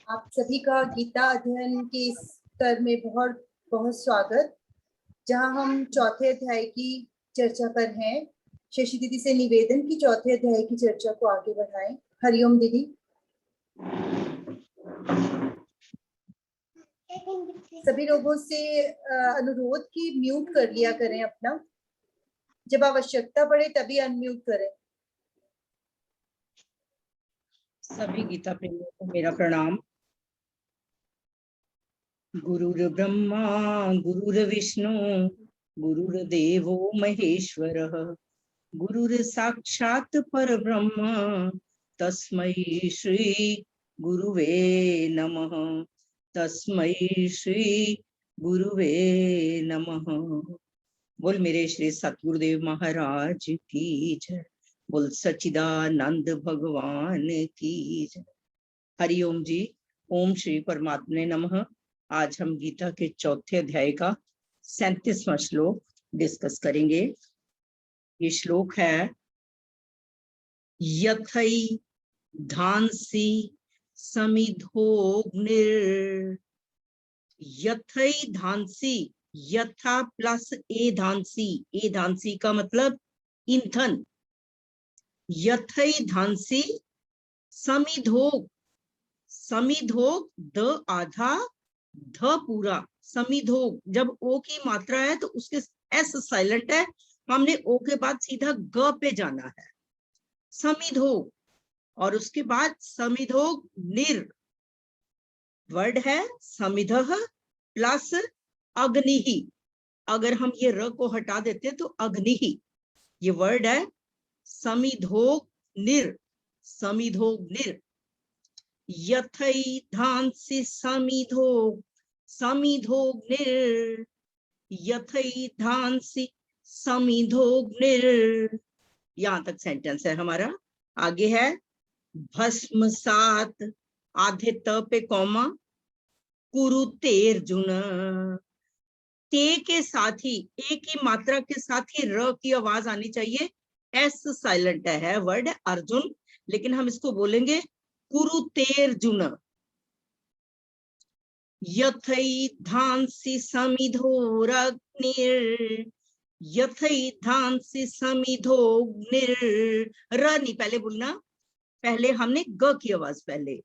आप सभी का गीता अध्ययन के इस स्तर में बहुत बहुत स्वागत, जहां हम चौथे अध्याय की चर्चा पर हैं। शशि दीदी से निवेदन की चौथे अध्याय की चर्चा को आगे बढ़ाएं। हरिओम दीदी। सभी लोगों से अनुरोध की म्यूट कर लिया करें अपना, जब आवश्यकता पड़े तभी अनम्यूट करें। सभी गीता प्रेमियों को मेरा प्रणाम। गुरुर् ब्रह्मा गुरुर्विष्णु गुरुर्देवो महेश्वरः गुरुर् साक्षात् परब्रह्म तस्मै श्री गुरुवे नमः। तस्मै श्री गुरुवे नमः। बोल मेरे श्री सतगुरुदेव महाराज की जय। बोल सच्चिदानंद भगवान की जय। हरिओम जी। ओम श्री परमात्मने नमः। आज हम गीता के चौथे अध्याय का 37वां श्लोक डिस्कस करेंगे। ये श्लोक है यथै धांसि समिधोऽग्निर्। यथै धांसि, यथा प्लस ए धांसि। ए धांसि का मतलब ईंधन। यथै धांसि समिधोग, समिधोग द आधा ध पूरा। समिधोग जब ओ की मात्रा है तो उसके एस साइलेंट है, हमने ओ के बाद सीधा ग पे जाना है। समिधोग और उसके बाद समिधोग निर वर्ड है समिधः प्लस अग्निहि। अगर हम ये र को हटा देते तो अग्निहि ये वर्ड है। समिधोग निर, समिधोग निर। यथै धांसि समिधोग, समिधोग्निर्। यथै धांसि समिधोग्निर्। यहां तक सेंटेंस है हमारा। आगे है भस्मसात, आधे त पे कॉमा, कुरुतेर्जुन। ते के साथ ही, ए की मात्रा के साथ ही र की आवाज आनी चाहिए। एस साइलेंट है, वर्ड है अर्जुन, लेकिन हम इसको बोलेंगे कुरुतेर्जुन। यथै धांसि समिधोरग्निर्। यथै धांसि समिधोग्निर्। र नहीं पहले बोलना, पहले हमने ग की आवाज पहले।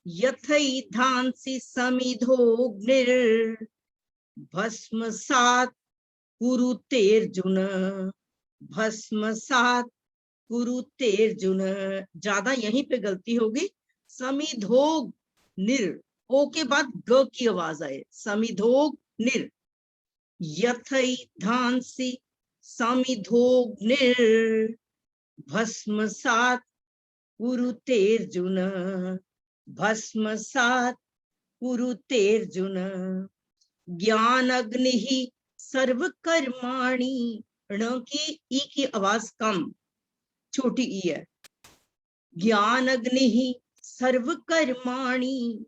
यथै धांसि समिधोग्निर् भस्मसात् कुरुतेर्जुन। भस्मसात् कुरुतेर्जुन। ज्यादा यहीं पे गलती होगी। समिधोग निर, ओ के बाद ग की आवाज आए। समिधोग निर। यथै धांसि समिधोग्निर् भस्मसात् कुरुतेर्जुन। भस्मसात् कुरुतेर्जुन। ज्ञानग्निः सर्वकर्माणि। ण की ई की आवाज कम, छोटी ई है। ज्ञानग्निः सर्वकर्माणि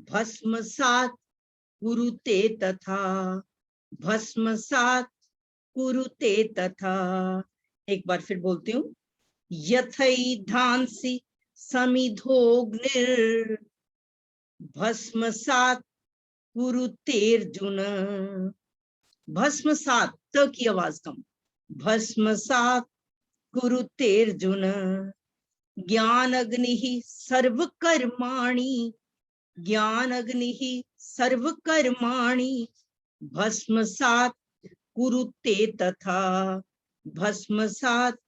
भस्मसात् कुरुते तथा। भस्मसात् कुरुते तथा। एक बार फिर बोलती हूँ। यथै धांसि समिधोग्निर् भस्मसात् कुरुतेर्जुन। भस्मसात् त की आवाज कम। भस्मसात् कुरुतेर्जुन। ज्ञानग्निः सर्वकर्माणि। ज्ञानग्निः सर्वकर्माणि भस्मसात् कुरुते तथा। भस्मसात्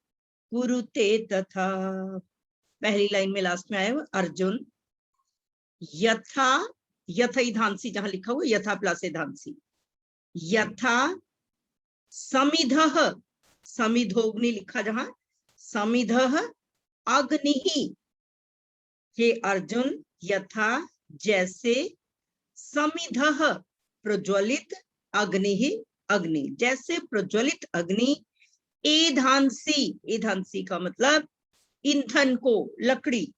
कुरुते तथा। पहली लाइन में लास्ट में आया हुआ अर्जुन। यथा, यथै धांसि जहां लिखा हुआ यथा प्लस धांसि। यथा समिधः, समिधोग्नि लिखा जहां, समिधः अग्निः। हे अर्जुन यथा जैसे, समिधः प्रज्वलित, अग्नि अग्नि जैसे प्रज्वलित अग्नि। एधांसी, एधांसी का मतलब ईंधन को, लकड़ी,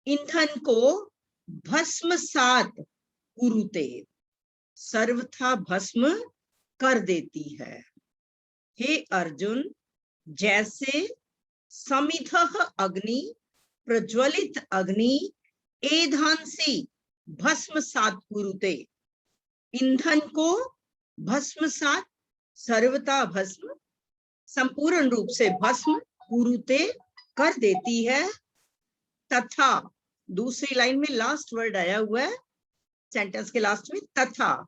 ईंधन को भस्मसात कुरुते, सर्वथा भस्म कर देती है। हे अर्जुन जैसे समिधः अग्नि, प्रज्वलित अग्नि एधांसी भस्मसात कुरुते, ईंधन को भस्मसात, सर्वथा भस्म, संपूर्ण रूप से भस्म, कुरुते कर देती है, तथा, दूसरी लाइन में लास्ट वर्ड आया हुआ है सेंटेंस के लास्ट में, तथा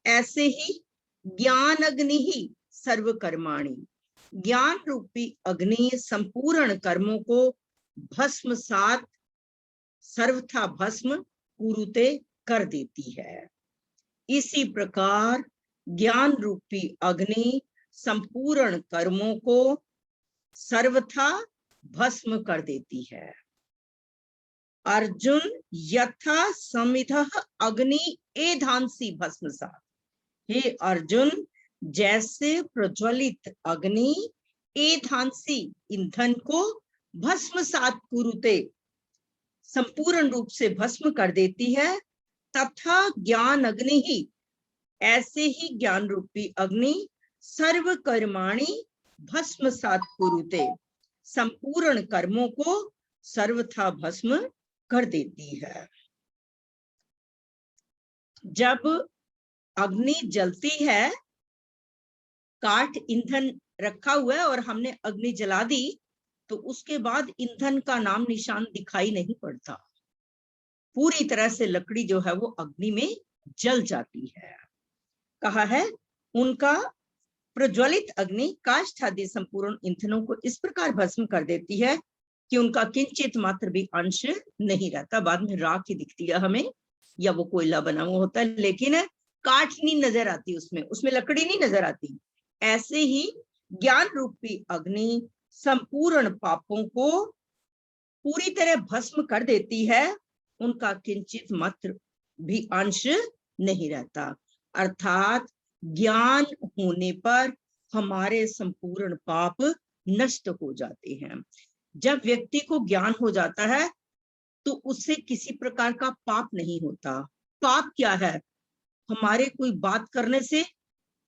ऐसे ही ज्ञान अग्नि ही सर्वकर्माणि, ज्ञान रूपी अग्नि संपूर्ण कर्मों को भस्मसात, सर्वथा भस्म, कुरुते कर देती है। इसी प्रकार ज्ञान रूपी अग्नि संपूर्ण कर्मों को सर्वथा भस्म कर देती है। अर्जुन यथा समिधः अग्नि एधांसी भस्मसात, हे अर्जुन, जैसे प्रज्वलित अग्नि एधांसी ईंधन को भस्मसात कुरुते, संपूर्ण रूप से भस्म कर देती है, तथा ज्ञान अग्नि ही, ऐसे ही ज्ञान रूपी अग्नि सर्व कर्माणि भस्मसात कुरुते, संपूर्ण कर्मों को सर्वथा भस्म कर देती है। जब अग्नि जलती है, काठ ईंधन रखा हुआ है और हमने अग्नि जला दी, तो उसके बाद ईंधन का नाम निशान दिखाई नहीं पड़ता, पूरी तरह से लकड़ी जो है वो अग्नि में जल जाती है। कहा है उनका प्रज्वलित अग्नि काष्ठादि संपूर्ण ईंधनों को इस प्रकार भस्म कर देती है कि उनका किंचित मात्र भी अंश नहीं रहता। बाद में राख ही दिखती है हमें, या वो कोयला बना हुआ होता है, लेकिन काठ नहीं नजर आती, उसमें लकड़ी नहीं नजर आती। ऐसे ही ज्ञान रूपी अग्नि संपूर्ण पापों को पूरी तरह भस्म कर देती है, उनका किंचित मात्र भी अंश नहीं रहता। अर्थात ज्ञान होने पर हमारे संपूर्ण पाप नष्ट हो जाते हैं। जब व्यक्ति को ज्ञान हो जाता है तो उससे किसी प्रकार का पाप नहीं होता। पाप क्या है? हमारे कोई बात करने से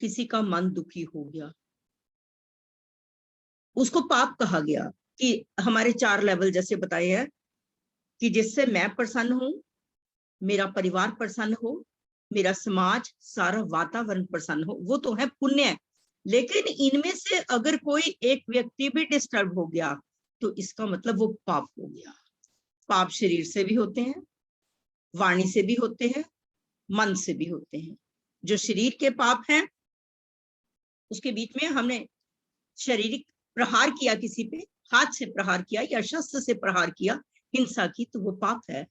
किसी का मन दुखी हो गया, उसको पाप कहा गया। कि हमारे 4 लेवल जैसे बताए हैं कि जिससे मैं प्रसन्न हूं, मेरा परिवार प्रसन्न हो, मेरा समाज, सारा वातावरण प्रसन्न हो, वो तो है पुण्य। लेकिन इनमें से अगर कोई एक व्यक्ति भी डिस्टर्ब हो गया तो इसका मतलब वो पाप हो गया। पाप शरीर से भी होते हैं, वाणी से भी होते हैं, मन से भी होते हैं। जो शरीर के पाप हैं, उसके बीच में हमने शारीरिक प्रहार किया, किसी पे हाथ से प्रहार किया या शस्त्र से प्रहार किया, हिंसा की, तो वो पाप है।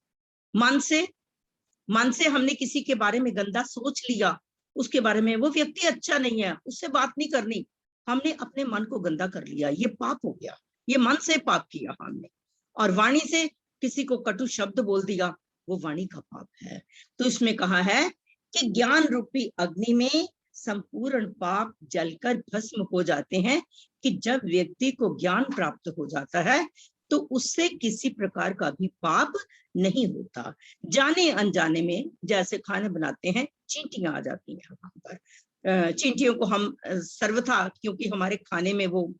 मन से हमने किसी के बारे में गंदा सोच लिया, उसके बारे में, वो व्यक्ति अच्छा नहीं है, उससे बात नहीं करनी, हमने अपने मन को गंदा कर लिया, ये पाप हो गया, ये मन से पाप किया हमने। और वाणी से किसी को कटु शब्द बोल दिया, वो वाणी का पाप है। तो इसमें कहा है कि ज्ञान रूपी अग्नि में संपूर्ण पाप जलकर भस्म हो जाते हैं, कि जब व्यक्ति को ज्ञान प्राप्त हो जाता है तो उससे किसी प्रकार का भी पाप नहीं होता। जाने अनजाने में जैसे खाने बनाते हैं, चींटियां आ जाती हैं वहां पर, चींटियों को हम सर्वथा, क्योंकि हमारे खाने में वो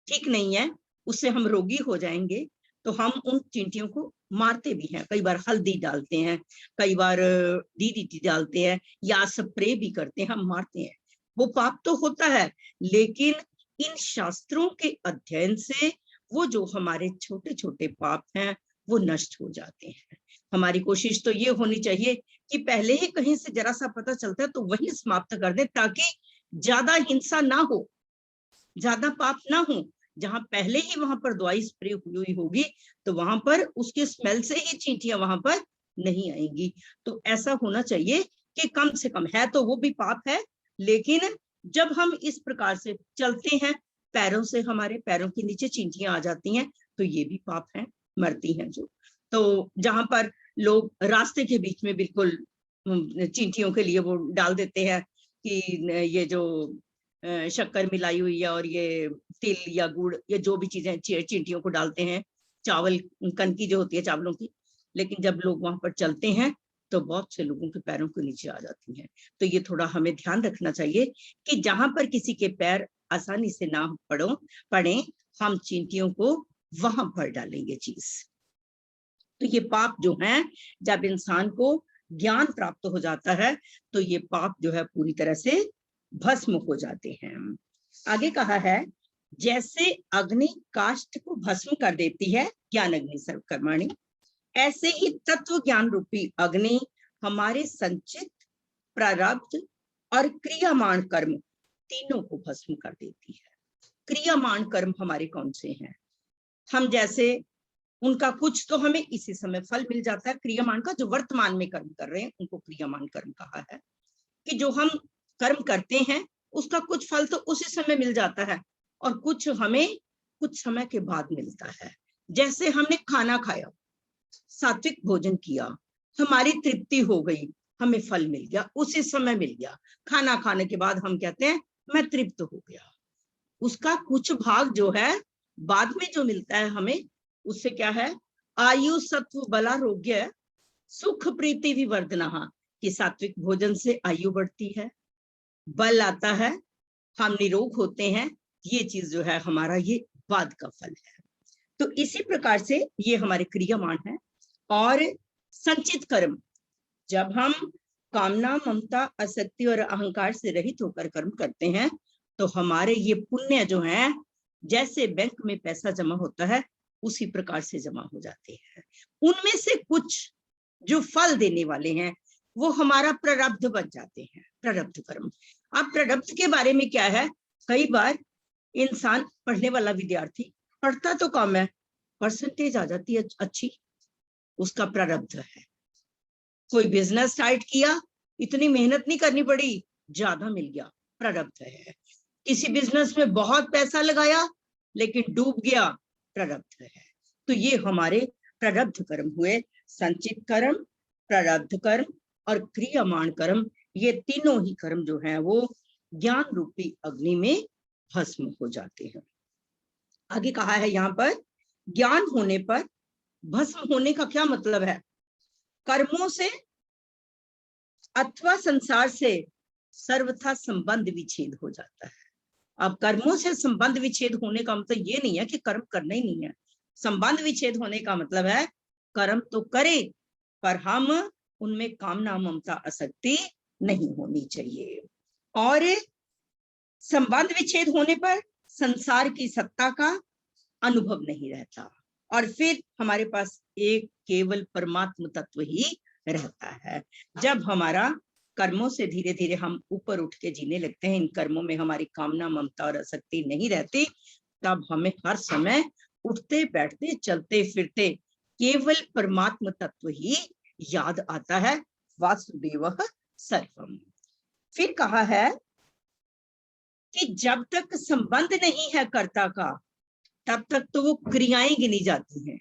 ठीक नहीं है, उससे हम रोगी हो जाएंगे, तो हम उन चींटियों को मारते भी हैं। कई बार हल्दी डालते हैं, कई बार DDT डालते हैं, या स्प्रे भी करते हैं, हम मारते हैं। वो पाप तो होता है, लेकिन इन शास्त्रों के अध्ययन से वो जो हमारे छोटे छोटे पाप हैं वो नष्ट हो जाते हैं। हमारी कोशिश तो ये होनी चाहिए कि पहले ही कहीं से जरा सा पता चलता है तो वही समाप्त कर दे, ताकि ज्यादा हिंसा ना हो, ज्यादा पाप ना हो। जहां पहले ही वहां पर दवाई स्प्रे हुई होगी तो वहां पर उसके स्मेल से ही चींटियां वहां पर नहीं आएंगी। तो ऐसा होना चाहिए कि कम से कम, है तो वो भी पाप है, लेकिन जब हम इस प्रकार से चलते हैं, पैरों से हमारे पैरों के नीचे चींटियां आ जाती हैं, तो ये भी पाप है, मरती हैं जो। तो जहां पर लोग रास्ते के बीच में बिल्कुल चींटियों के लिए वो डाल देते हैं कि ये जो शक्कर मिलाई हुई है और ये तिल या गुड़, ये जो भी चीजें चींटियों को डालते हैं, चावल कनकी जो होती है चावलों की, लेकिन जब लोग वहां पर चलते हैं तो बहुत से लोगों के पैरों के नीचे आ जाती हैं। तो ये थोड़ा हमें ध्यान रखना चाहिए कि जहां पर किसी के पैर आसानी से ना पड़े, हम चींटियों को वहां पर डालेंगे चीज। तो ये पाप जो हैं, जब इंसान को ज्ञान प्राप्त हो जाता है तो ये पाप जो है पूरी तरह से भस्म हो जाते हैं। आगे कहा है, जैसे अग्नि काष्ठ को भस्म कर देती है, ज्ञान अग्नि सर्वकर्माणि, ऐसे ही तत्व ज्ञान रूपी अग्नि हमारे संचित, प्रारब्ध और क्रियामान कर्म तीनों को भस्म कर देती है। क्रियामान कर्म हमारे कौन से हैं? हम जैसे उनका कुछ तो हमें इसी समय फल मिल जाता है। क्रियामान का जो वर्तमान में कर्म कर रहे हैं उनको क्रियामान कर्म कहा है, कि जो हम कर्म करते हैं उसका कुछ फल तो उसी समय मिल जाता है और कुछ हमें कुछ समय के बाद मिलता है। जैसे हमने खाना खाया, सात्विक भोजन किया, हमारी तृप्ति हो गई, हमें फल मिल गया, उसी समय मिल गया। खाना खाने के बाद हम कहते हैं मैं तृप्त हो गया। उसका कुछ भाग जो है बाद में जो मिलता है हमें, उससे क्या है, आयु सत्व बलारोग्य सुख प्रीति विवर्धना, कि सात्विक भोजन से आयु बढ़ती है, बल आता है, हम निरोग होते हैं। ये चीज जो है हमारा ये बाद का फल है। तो इसी प्रकार से ये हमारे क्रियामान है। और संचित कर्म, जब हम कामना, ममता, आसक्ति और अहंकार से रहित होकर कर्म करते हैं तो हमारे ये पुण्य जो है, जैसे बैंक में पैसा जमा होता है उसी प्रकार से जमा हो जाते हैं। उनमें से कुछ जो फल देने वाले हैं वो हमारा प्रारब्ध बन जाते हैं, प्रारब्ध कर्म। अब प्रारब्ध के बारे में क्या है, कई बार इंसान, पढ़ने वाला विद्यार्थी पढ़ता तो कम है, परसेंटेज आ जाती है अच्छी, उसका प्रारब्ध है। कोई बिजनेस स्टार्ट किया, इतनी मेहनत नहीं करनी पड़ी, ज्यादा मिल गया, प्रारब्ध है। किसी बिजनेस में बहुत पैसा लगाया लेकिन डूब गया, प्रारब्ध है। तो ये हमारे प्रारब्ध कर्म हुए। संचित कर्म, प्रारब्ध कर्म और क्रियामान कर्म, ये तीनों ही कर्म जो हैं वो ज्ञान रूपी अग्नि में भस्म हो जाते हैं। आगे कहा है यहाँ पर, ज्ञान होने पर भस्म होने का क्या मतलब है, कर्मों से अथवा संसार से सर्वथा संबंध विच्छेद हो जाता है। अब कर्मों से संबंध विच्छेद होने का मतलब ये नहीं है कि कर्म करना ही नहीं है। संबंध विच्छेद होने का मतलब है कर्म तो करे पर हम उनमें कामना, ममता, आसक्ति नहीं होनी चाहिए। और संबंध विच्छेद होने पर संसार की सत्ता का अनुभव नहीं रहता और फिर हमारे पास एक केवल परमात्म तत्व ही रहता है। जब हमारा कर्मों से धीरे धीरे हम ऊपर उठ के जीने लगते हैं, इन कर्मों में हमारी कामना, ममता और आसक्ति नहीं रहती, तब हमें हर समय उठते बैठते चलते फिरते केवल परमात्म तत्व ही याद आता है, वासुदेवः सर्वम। फिर कहा है कि जब तक संबंध नहीं है कर्ता का, तब तक तो वो क्रियाएं गिनी जाती हैं।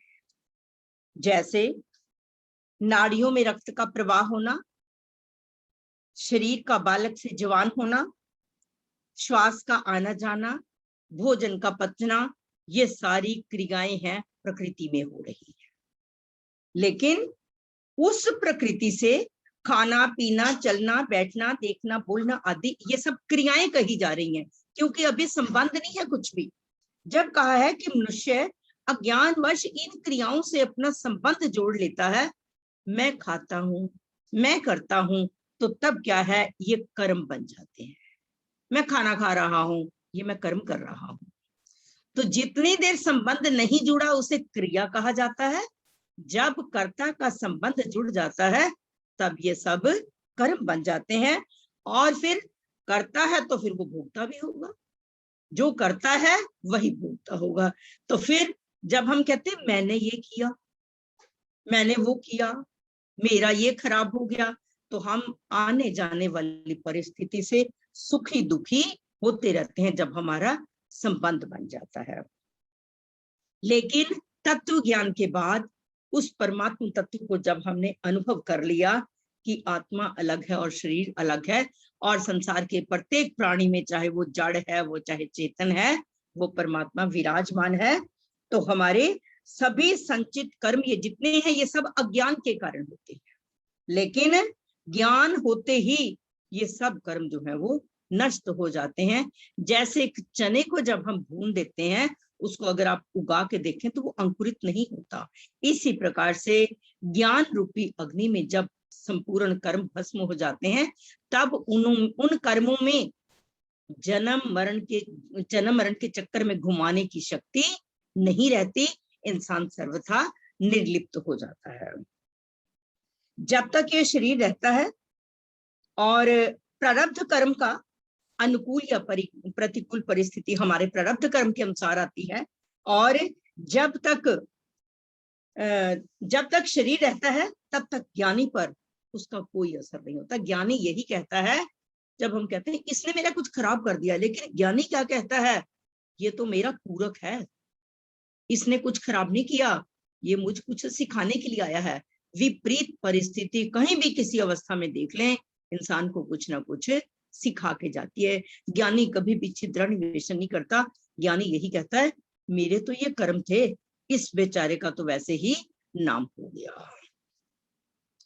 जैसे नाड़ियों में रक्त का प्रवाह होना, शरीर का बालक से जवान होना, श्वास का आना जाना, भोजन का पचना, ये सारी क्रियाएं हैं प्रकृति में हो रही है। लेकिन उस प्रकृति से खाना, पीना, चलना, बैठना, देखना, बोलना आदि ये सब क्रियाएं कही जा रही हैं, क्योंकि अभी संबंध नहीं है कुछ भी। जब कहा है कि मनुष्य अज्ञानवश इन क्रियाओं से अपना संबंध जोड़ लेता है, मैं खाता हूं, मैं करता हूं, तो तब क्या है, ये कर्म बन जाते हैं। मैं खाना खा रहा हूं, ये मैं कर्म कर रहा हूं। तो जितनी देर संबंध नहीं जुड़ा उसे क्रिया कहा जाता है। जब कर्ता का संबंध जुड़ जाता है तब ये सब कर्म बन जाते हैं। और फिर करता है तो फिर वो भोगता भी होगा, जो करता है वही भोगता होगा। तो फिर जब हम कहते हैं मैंने ये किया, मैंने वो किया, मेरा ये खराब हो गया, तो हम आने जाने वाली परिस्थिति से सुखी दुखी होते रहते हैं जब हमारा संबंध बन जाता है। लेकिन तत्व ज्ञान के बाद उस परमात्मा तत्व को जब हमने अनुभव कर लिया कि आत्मा अलग है और शरीर अलग है, और संसार के प्रत्येक प्राणी में, चाहे वो जड़ है, वो चाहे चेतन है, वो परमात्मा विराजमान है, तो हमारे सभी संचित कर्म ये जितने हैं ये सब अज्ञान के कारण होते हैं। लेकिन ज्ञान होते ही ये सब कर्म जो है वो नष्ट हो जाते हैं। जैसे एक चने को जब हम भून देते हैं उसको अगर आप उगा के देखें तो वो अंकुरित नहीं होता। इसी प्रकार से ज्ञान रूपी अग्नि में जब संपूर्ण कर्म भस्म हो जाते हैं, तब उन कर्मों में जन्म मरण के चक्कर में घुमाने की शक्ति नहीं रहती। इंसान सर्वथा निर्लिप्त हो जाता है। जब तक ये शरीर रहता है और प्रारब्ध कर्म का अनुकूल या प्रतिकूल परिस्थिति हमारे प्रारब्ध कर्म के अनुसार आती है, और जब तक शरीर रहता है तब तक ज्ञानी पर उसका कोई असर नहीं होता। ज्ञानी यही कहता है, जब हम कहते हैं इसने मेरा कुछ खराब कर दिया, लेकिन ज्ञानी क्या कहता है, ये तो मेरा पूरक है, इसने कुछ खराब नहीं किया, ये मुझ कुछ सिखाने के लिए आया है। विपरीत परिस्थिति कहीं भी किसी अवस्था में देख लें, इंसान को कुछ ना कुछ सिखा के जाती है। ज्ञानी कभी भी छिद्र निवेशन नहीं करता। ज्ञानी यही कहता है, मेरे तो ये कर्म थे, इस बेचारे का तो वैसे ही नाम हो गया।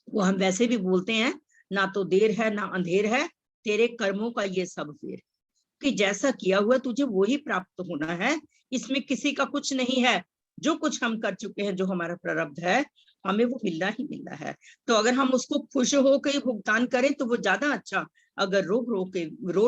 वो हम वैसे भी बोलते हैं, ना तो देर है ना अंधेर है, तेरे कर्मों का ये सब फेर, कि जैसा किया हुआ तुझे वही प्राप्त होना है, इसमें किसी का कुछ नहीं है। जो कुछ हम कर चुके हैं, जो हमारा प्रारब्ध है, हमें वो मिलना ही मिलना है। तो अगर हम उसको खुश होकर भुगतान करें तो वो ज्यादा अच्छा। अगर रो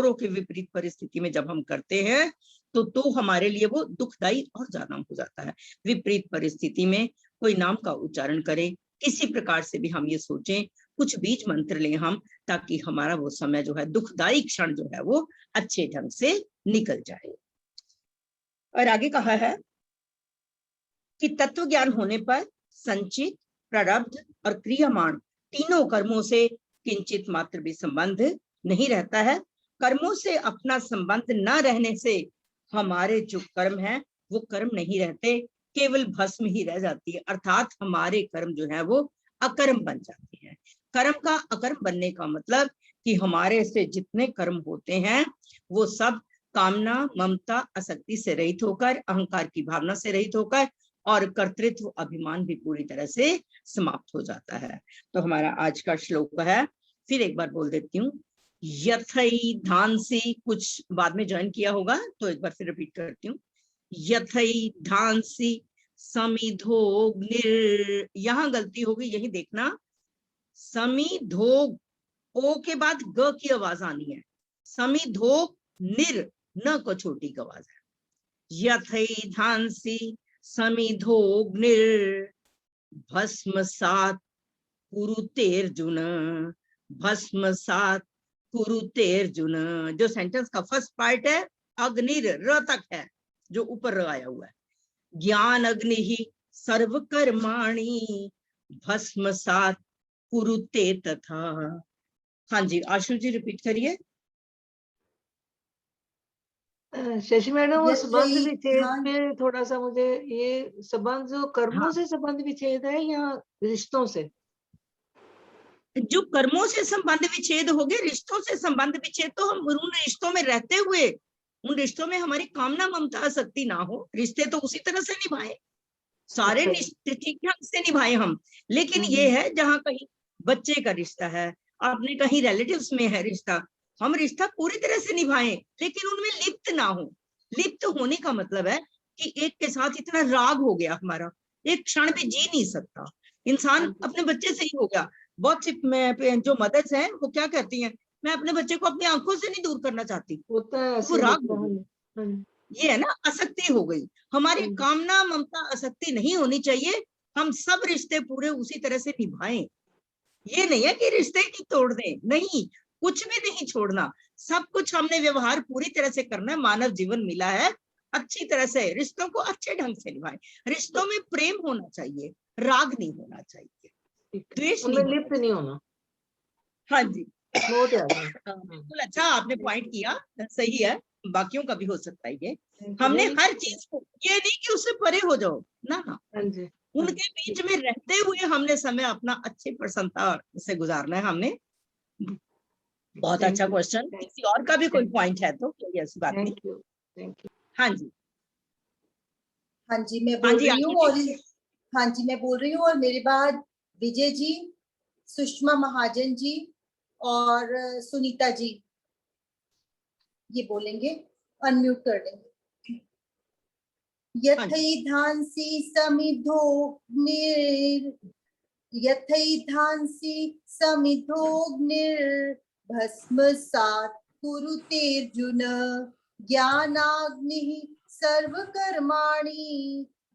रो के विपरीत परिस्थिति में जब हम करते हैं तो हमारे लिए वो दुखदाई और ज्यादा हो जाता है। विपरीत परिस्थिति में कोई नाम का उच्चारण करें, किसी प्रकार से भी हम ये सोचें, कुछ बीज मंत्र लें हम, ताकि हमारा वो समय जो है, दुखदाई क्षण जो है, वो अच्छे ढंग से निकल जाए। और आगे कहा है कि तत्व ज्ञान होने पर संचित, प्रारब्ध और क्रियमाण तीनों कर्मों से किंचित मात्र भी संबंध नहीं रहता है। कर्मों से अपना संबंध न रहने से हमारे जो कर्म है वो कर्म नहीं रहते, केवल भस्म ही रह जाती है। अर्थात हमारे कर्म जो है वो अकर्म बन जाते हैं। कर्म का अकर्म बनने का मतलब कि हमारे से जितने कर्म होते हैं वो सब कामना, ममता, आसक्ति से रहित होकर, अहंकार की भावना से रहित होकर, और कर्तृत्व अभिमान भी पूरी तरह से समाप्त हो जाता है। तो हमारा आज का श्लोक है, फिर एक बार बोल देती हूँ। यथई धांसी, कुछ बाद में ज्वाइन किया होगा तो एक बार फिर रिपीट करती हूँ। यथई धांसी समिधोग्निर, यहाँ गलती होगी, यही देखना, समिधोग, ओ के बाद ग की आवाज आनी है। समिधोग निर, न को छोटी आवाज है। यथई धांसी समिधोग्निर भस्मसात कुरुतेर्जुन, भस्मसात कुरुतेर्जुन। जो सेंटेंस का फर्स्ट पार्ट है, अग्निर, र तक है, जो ऊपर र आया हुआ है। ज्ञान अग्नि ही सर्वकर्माणि भस्मसात कुरुते तथा। हाँ जी, आशु जी रिपीट करिए। शशि मैडम, वो संबंध यथई, विच्छेद हाँ, पे थोड़ा सा मुझे ये संबंध जो कर्मों हाँ, से संबंध विच्छेद है या रिश्तों से? जो कर्मों से संबंध विच्छेद हो गए, रिश्तों से संबंध विच्छेद तो हम उन रिश्तों में रहते हुए, उन रिश्तों में हमारी कामना, ममता, आसक्ति ना हो, रिश्ते तो उसी तरह से निभाए, सारे अच्छा। रिश्ते ठीक ठाक से निभाए हम। लेकिन ये है जहाँ कहीं बच्चे का रिश्ता है, अपने कहीं रिलेटिव्स में है रिश्ता, हम रिश्ता पूरी तरह से निभाएं, लेकिन उनमें लिप्त ना हो। लिप्त होने का मतलब है कि एक के साथ इतना राग हो गया हमारा, एक क्षण भी जी नहीं सकता इंसान। अपने बच्चे से ही हो गया। बहुत सी जो मदर्स हैं वो क्या कहती हैं, मैं अपने बच्चे को अपनी आंखों से नहीं दूर करना चाहती, होता है, वो ऐसे राग होता हो गया। है। ये है ना, आसक्ति हो गई हमारी। कामना, ममता, आसक्ति नहीं होनी चाहिए। हम सब रिश्ते पूरे उसी तरह से निभाएं। ये नहीं है कि रिश्ते ही तोड़ दें, नहीं, कुछ भी नहीं छोड़ना। सब कुछ हमने व्यवहार पूरी तरह से करना है। मानव जीवन मिला है, अच्छी तरह से रिश्तों को अच्छे ढंग से निभाएं। रिश्तों में प्रेम होना चाहिए, राग नहीं होना चाहिए, द्वेष नहीं उनमें होना लिप्त नहीं चाहिए। होना। हाँ जी, वो तो है। बिल्कुल अच्छा आपने पॉइंट किया, सही है, बाकियों का भी हो सकता है ये। Thank you हमने very हर much. चीज को, ये नहीं कि उससे परे हो जाओ, ना ना, हाँ जी। उनके बीच में रहते हुए हमने समय अपना अच्छे प्रसन्नता से गुजारना है हमने। बहुत अच्छा क्वेश्चन। किसी और का भी कोई पॉइंट है तो कोई ऐसी बात नहीं। Thank you, thank you. हाँ जी, हाँ जी, मैं हाँ बोल जी, रही आशु हूँ। जी। और हाँ जी, मैं बोल रही हूँ, और मेरे बाद विजय जी, सुषमा महाजन जी और सुनीता जी ये बोलेंगे, अनम्यूट कर देंगे। यथैधांसि समिधोऽग्निर् यथैधांसि समिधोऽग्निर्भस्मसात् कुरुतेऽर्जुन ज्ञानाग्निः सर्वकर्माणि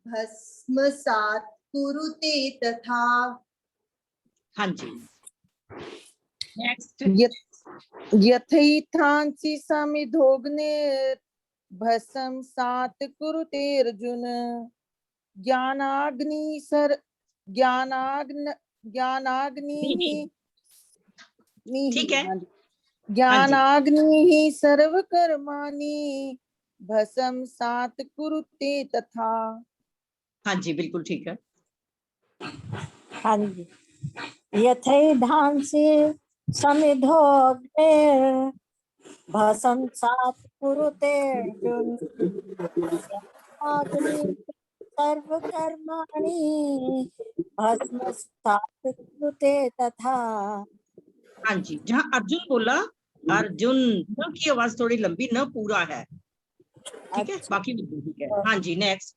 भस्मसात् कुरुते तथा। हाँ जी, नेक्स्ट। यथैधांसि समिधोऽग्निर्भस्मसात् कुरुते अर्जुन ठीक है। ज्ञानाग्निः सर्वकर्माणि भस्मसात् कुरुते तथा। हाँ जी, बिल्कुल ठीक है। हाँ जी। यथैधांसि समिधोऽग्निर्भस्मसात् कुरुते अर्जुन ज्ञानाग्निः सर्वकर्माणि भस्मसात् कुरुते तथा। हाँ जी, जहाँ अर्जुन बोला, अर्जुन न की आवाज थोड़ी लंबी, न पूरा है, ठीक है, बाकी बिल्कुल ठीक है। हाँ जी, नेक्स्ट।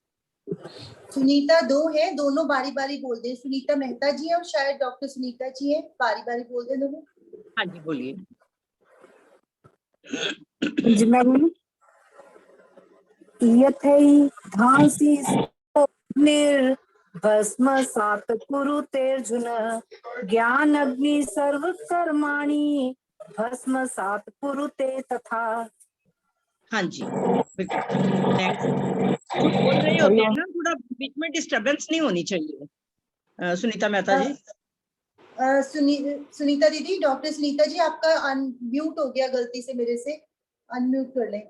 सुनीता दो है, दोनों बारी बारी बोल दे। सुनीता मेहता जी है और शायद डॉक्टर सुनीता जी है, बारी बारी बोल दे दोनों। हाँ जी, बोलिए। जी मैं बोलूं? यथैधांसि भस्मसात् कुरुते अर्जुन ज्ञानाग्निः सर्वकर्माणि भस्मसात् कुरुते तथा। हाँ जी, बिल्कुल नेक्स्ट। बोल रहे होते हैं ना, थोड़ा बीच में डिस्टरबेंस नहीं होनी चाहिए। सुनीता मेहता जी। सुनीता दीदी, डॉक्टर सुनीता जी आपका अनम्यूट हो गया गलती से, मेरे से अनम्यूट कर लें।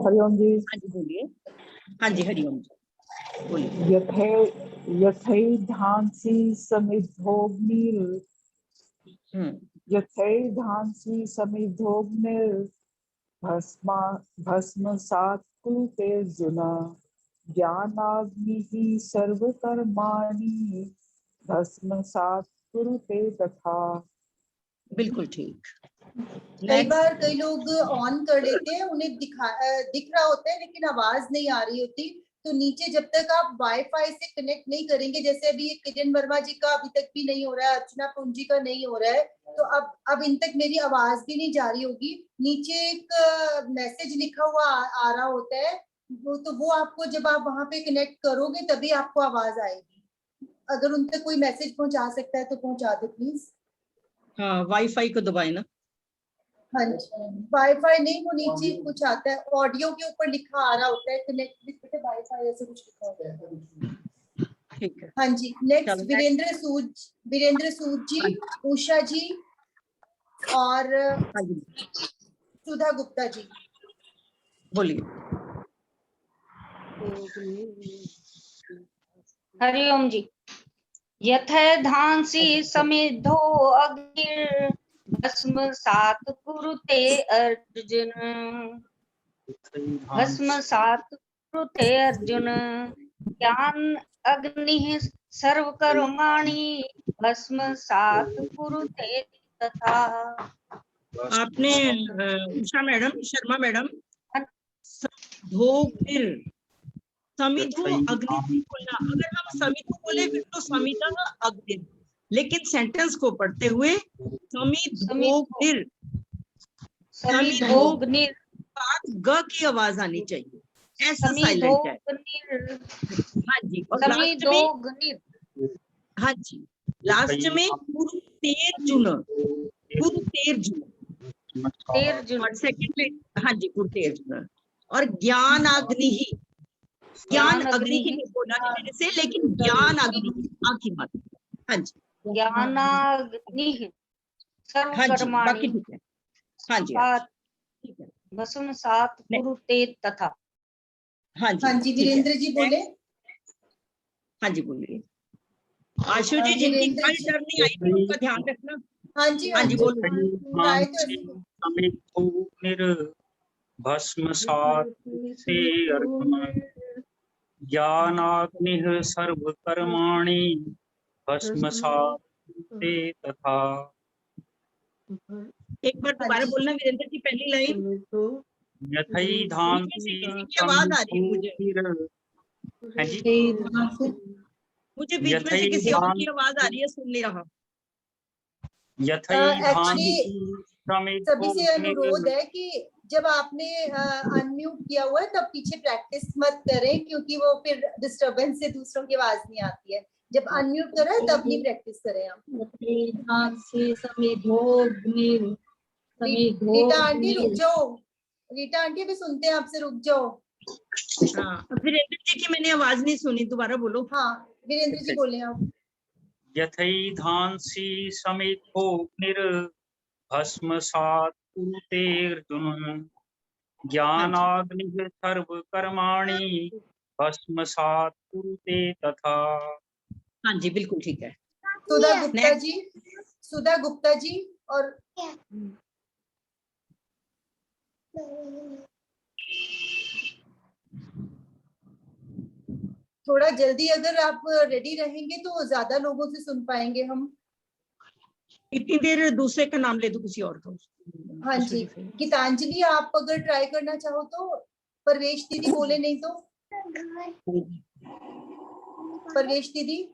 हरिओम जी। हाँ जी, बोलिए। हाँ जी, हरिओम जी, बोलिए। यथैधांसि समिधोऽग्निर् यथैधांसि समिधोऽग्निर्भस्मसात् कुरुते अर्जुन ज्ञानाग्निः सर्वकर्माणि भस्मसात् कुरुते तथा। बिल्कुल ठीक। कई बार कई लोग ऑन कर लेते हैं, उन्हें दिख रहा होता है लेकिन आवाज नहीं आ रही होती। तो नीचे जब तक आप वाईफाई से कनेक्ट नहीं करेंगे, जैसे अभी किरण वर्मा जी का अभी तक भी नहीं हो रहा है, अर्चना पूंजी का नहीं हो रहा है, तो अब इन तक मेरी आवाज भी नहीं जा रही होगी। नीचे एक मैसेज लिखा हुआ आ रहा होता है, तो वो आपको जब आप वहां पे कनेक्ट करोगे तभी आपको आवाज आएगी। अगर उन तक कोई मैसेज पहुंचा सकता है तो पहुंचा दे प्लीज। हाँ, वाईफाई को दबाए ना। हाँ जी, वाईफाई नहीं, वो नीचे कुछ आता है, ऑडियो के ऊपर लिखा आ रहा होता है कनेक्ट विद वाईफाई, ऐसे कुछ लिखा होता है। ठीक है। हाँ जी, नेक्स्ट वीरेंद्र सूद जी, उषा जी और सुधा गुप्ता जी, बोलिए। हरिओम जी। यथैधांसि समिधो अग्निर्भस्मसात् कुरुते अर्जुन भस्मसात् कुरुते अर्जुन ज्ञान अग्निः सर्वकर्माणि भस्मसात् कुरुते तथा। आपने उषा मैडम, शर्मा मैडम, समिधो अग्नि बोलना। अगर हम समिधो बोले फिर तो समिधा अग्नि, लेकिन सेंटेंस को पढ़ते हुए समिधोग्निर ग की आवाज आनी चाहिए, ऐसा साइलेंट है। हाँ जी, और लास्ट में, हाँ जी, लास्ट में कुरुतेर्जुन और सेकंड में, हाँ जी, कुरुतेर्जुन और ज्ञान अग्नि ही, ज्ञान अग्नि ही नहीं बोला है मेरे से, लेकिन ज्ञान अग्नि आखिर मत। हाँ जी, ज्ञानाग्नि सर्वकर्माणि, बाकी ठीक है। हाँ जी, ठीक है। भस्मसात् कुरुते तथा। हाँ जी, वीरेंद्र जी बोले। हाँ जी, बोलिए। आशु जी, जिनकी कल टर्न नहीं आई थी उनका ध्यान रखना। हाँ जी, बोलिए। भस्मसात् ज्ञानाग्निः सर्वकर्माणि भस्मसात् तथा। एक बार दोबारा बोलना वीरेंद्र जी, पहली लाइन। यथैधांसि किसी की आवाज आ रही है मुझे, हाँ जी, मुझे बीच में से किसी और की आवाज आ रही है, सुन नहीं रहा। यथैधांसि सभी से अनुरोध है कि जब आपने अनम्यूट किया हुआ है तब पीछे प्रैक्टिस मत करें, क्योंकि वो फिर डिस्टरबेंस से दूसरों की आवाज नहीं आती है। जब अनम्यूट करें तब नहीं प्रैक्टिस करें आप। रीटा आंटी रुक जाओ, रीटा आंटी भी सुनते हैं आपसे, रुक जाओ। हाँ, वीरेंद्र जी की मैंने आवाज नहीं सुनी, दोबारा बोलो। हाँ वीरेंद्र जी बोले आप। यथैधांसि समिद्धोऽग्निर्भस्मसात् कुरुतेऽर्जुन ज्ञानाग्निः सर्वकर्माणि भस्मसात् कुरुते तथा। हाँ जी, बिल्कुल ठीक है। सुधा गुप्ता जी, सुधा गुप्ता जी और थोड़ा जल्दी अगर आप रेडी रहेंगे तो ज्यादा लोगों से सुन पाएंगे हम। इतनी देर दूसरे का नाम ले दो, किसी और का। हाँ जी, गीतांजलि आप अगर ट्राई करना चाहो तो। परवेश दीदी बोले नहीं तो। परवेश दीदी।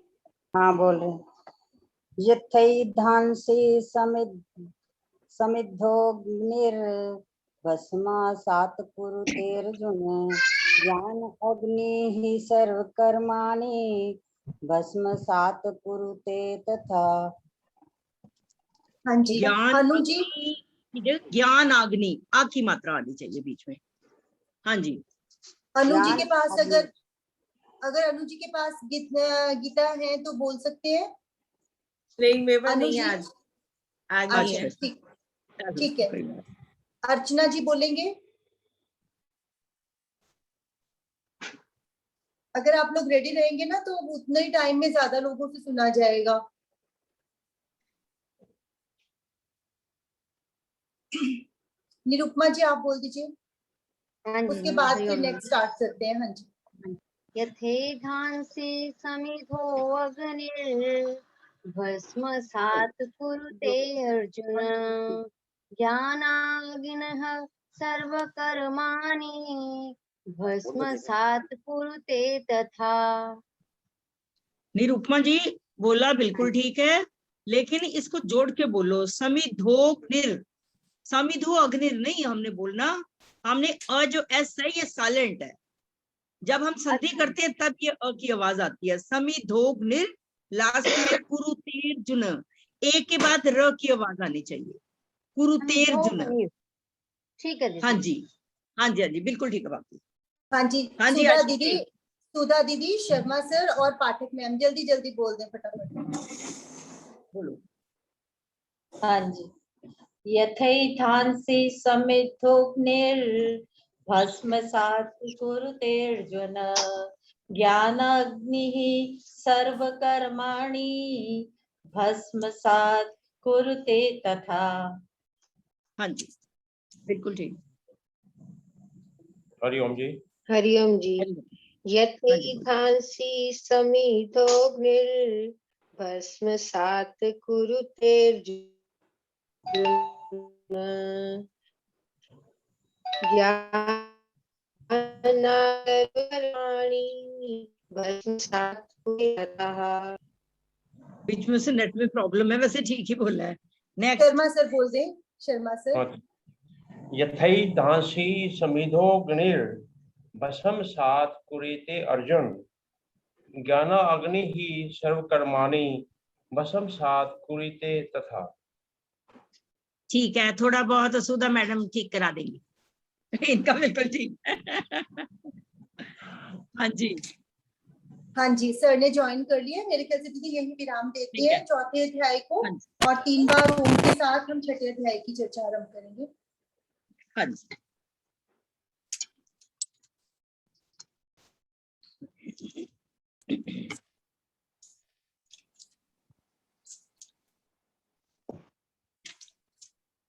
हाँ बोल रहे। यथैधांसि समिद्धोऽग्निर्भस्मासात् कुरुतेऽर्जुन ज्ञान अग्निः सर्वकर्माणि भस्मसात् कुरुते तथा। हाँ जी, अनु जी। ज्ञान अग्नि, आ की मात्रा आनी चाहिए बीच में। हाँ जी, अनु जी के पास अगर अनु जी के पास गीता है तो बोल सकते हैं। अनु जी आज नहीं है। ठीक है। अर्चना जी बोलेंगे। अगर आप लोग रेडी रहेंगे ना तो उतने ही टाइम में ज्यादा लोगों से सुना जाएगा। निरुपमा जी आप बोल दीजिए, उसके बाद फिर नेक्स्ट स्टार्ट करते हैं। हाँ जी। यथैधांसि समिद्धो अग्निर्भस्मसात् कुरुते अर्जुन ज्ञानाग्निः सर्वकर्माणि भस्मसात् कुरुते तथा। निरुपमा जी बोला बिल्कुल ठीक है, लेकिन इसको जोड़ के बोलो। समिद्धोग्निर, समिद्धो अग्निर नहीं हमने बोलना, हमने अ जो एस है ये साइलेंट है। जब हम संधि करते हैं तब ये अ की आवाज आती है। समिद्धोग्निर, लास्ट में कुरुतेर्जुन, ए के बाद र की आवाज आनी चाहिए। कुरुतेर्जुन। ठीक है। हाँ जी, हाँ जी, हाँ जी, बिल्कुल ठीक है बाकी। हाँ जी, हाँ जी, सुधा दीदी, सुधा दीदी, शर्मा सर और पाठक मैम जल्दी जल्दी बोल दें फटाफट। बोलो। हाँ जी। यथैधांसि समिद्धोऽग्निर्भस्मसात् कुरुतेऽर्जुन ज्ञानाग्निः सर्वकर्माणि भस्मसात् कुरुते तथा। हाँ जी, बिल्कुल ठीक। हरिओम जी। हरिओम जी। यथैधांसि समिद्धोऽग्निर्भस्मसात् कुरुतेऽर्जुन ज्ञानाग्निः भस्मसात् कुरुते तथा। बीच में से नेट में प्रॉब्लम है, वैसे ठीक ही बोला है। नेक्स्ट शर्मा सर बोल दें। शर्मा सर। यथैधांसि समिद्धोऽग्निर्भस्मसात् कुरुते अर्जुन ज्ञानाग्निः सर्वकर्माणि भस्मसात् कुरुते तथा। ठीक है, थोड़ा बहुत सुधा मैडम ठीक करा देंगी। इनका बिल्कुल ठीक है। हाँ जी, हाँ जी, सर ने ज्वाइन कर लिया। मेरे ख्याल से दीदी यही विराम देते हैं चौथे अध्याय को। हाँ, और 3 बार ओम के साथ हम छठे अध्याय की चर्चा आरंभ करेंगे। हाँ जी।